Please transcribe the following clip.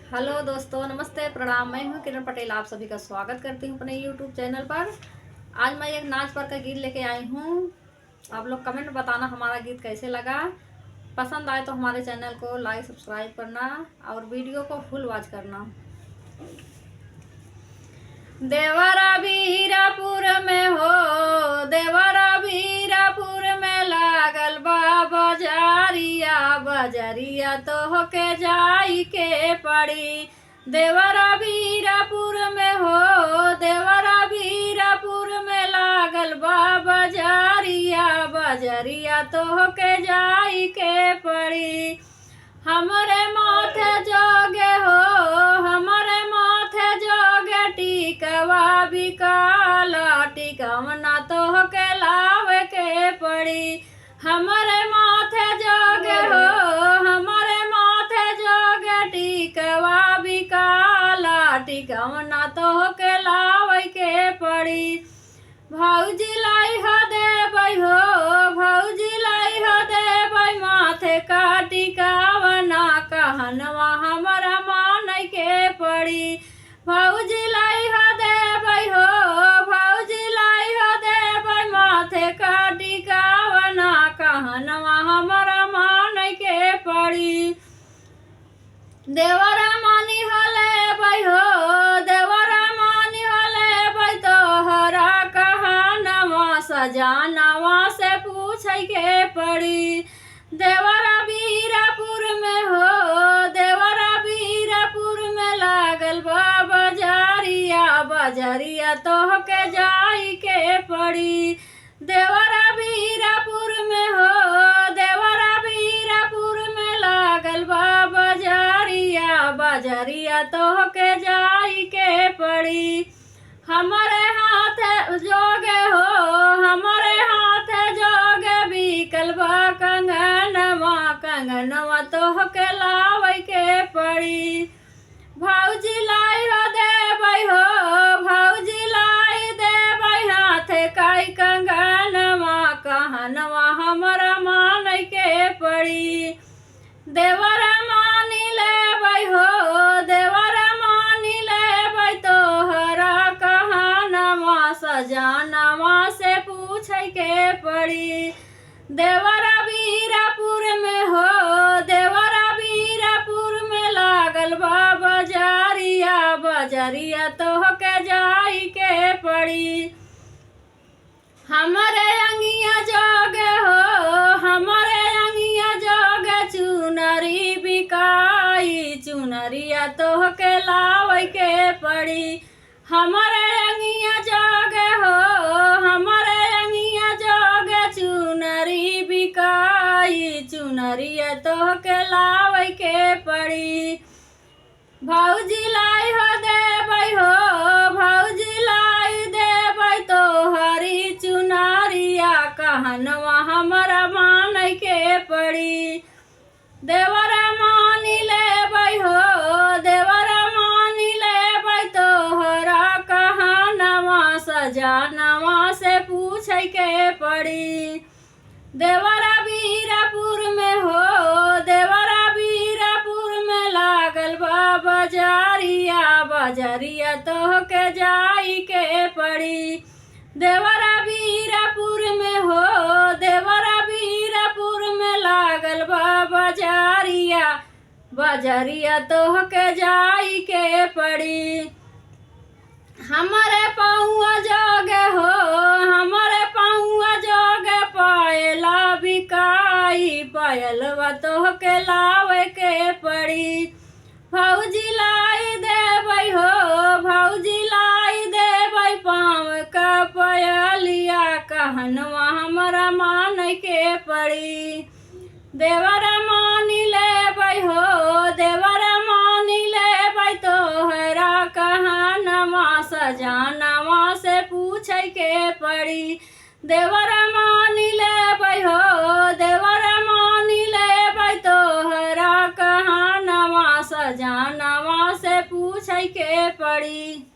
Hello दोस्तों, नमस्ते, प्रणाम। मैं हूं किरण पटेल, आप सभी का स्वागत करती हूं अपने यूट्यूब चैनल पर। आज मैं एक नाच पर का गीत लेके आई हूं। आप लोग कमेंट में बताना हमारा गीत कैसे लगा। पसंद आए तो हमारे चैनल को लाइक सब्सक्राइब करना और वीडियो को फुल वॉच करना। देवरा वीरापुर में हो, देवरा वीरापुर में लागल बा बजारिया, बजरिया तो होके जाई के पड़ी। देवरा वीरापुर में हो, देवरा वीरापुर में लागल बा बजारिया, बजरिया तो होके जाई के पड़ी। हमरे माथे जोगे हो, हमरे माथे जोगे टिकवा बिकाला, टिकवना तो के लावे के पड़ी। हमरे माथे जोगे हो, हमरे माथे जोगे टिकवा बिकाला, टिकवना तो के लावे के पड़ी। भौजी लाई हो देबै हो, भौजी लाई हो देबै माथे का टिकावना, कहनवा हमरा मानै के पड़ी। भौजी लाई हो देबै हो, भौजी लाई हो देबै माथे का टिकावना, कहनवा हमरा मानै के पड़ी। देवरा मानी हो लेबै हो, देवरा मानी हो लेबै तोहरा कहनवा, सजानवा से पूछै के पड़ी। देवरा वीरापुर में हो, देवरा वीरापुर में लागल बा बजारिया, बजरिया तो के जाई के पड़ी। देवरा वीरापुर में हो, देवरा वीरापुर में लागल बा बजारिया, बजरिया तो के जाई के पड़ी। हमारे हाथ जोगे हो, हमारे हाथ जोगे बिकल बा कंगनवा, कंगनवा तो के लावे के पड़ी। भौजी लाई हो देबै हो, भौजी लाई देबै हाथ काई कंगनवा, कहनवा हमरा मानै के पड़ी। देवरा मानी लेबै हो, देवरा मानी लेबै तोहरा कहनवा, सजानवा से पूछै के पड़ी। देवरा वीरापुर में हो, देवरा वीरापुर में लागल बा बजारिया, बजरिया तो के जाई के पड़ी। हमरे अंगिया जोगे हो, हमरे अंगिया जोगे चुनरी बिकाई, चुनरिया तो के लावे के पड़ी। हमरे अंगिया जोगे हो, हमरे अंगिया जोगे चुनरी बिकाई, चुनरिया तो के लावे के पड़ी। भौजी लाई हो देबै हो, भौजी लाई देबै तोहरी चुनरिया, कहनवा हमरा मानै के पड़ी। देवरा मानी लेबै हो, देवरा मानी लेबै तोहरा कहनवा, सजानवा से पूछै के पड़ी। देवरा वीरापुर में हो, देवरा वीरापुर में लागल बा बजारिया, बजरिया तो के जाई के पड़ी। देवरा वीरापुर में हो, देवरा वीरापुर में लागल बा बजारिया, बजरिया तो के जाई के पड़ी। हमरे पौआ जोगे हो, हमरे पौआ जोगे पायला बिकाई, पायलवा तो के लावे के पड़ी। भौजी लाई देबै हो, भौजी लाई देबै पाँव का पायलिया, कहनवा हमरा मानै के पड़ी। देवरा मानी लेबै हो, देवरा मानी लेबै तोहरा कहनवा, सजानवा से पूछै के पड़ी। देवरा मानी लेबै हो, देवरा मानी लेबै तोहरा कहनवा, सजानवा से पूछै के पड़ी।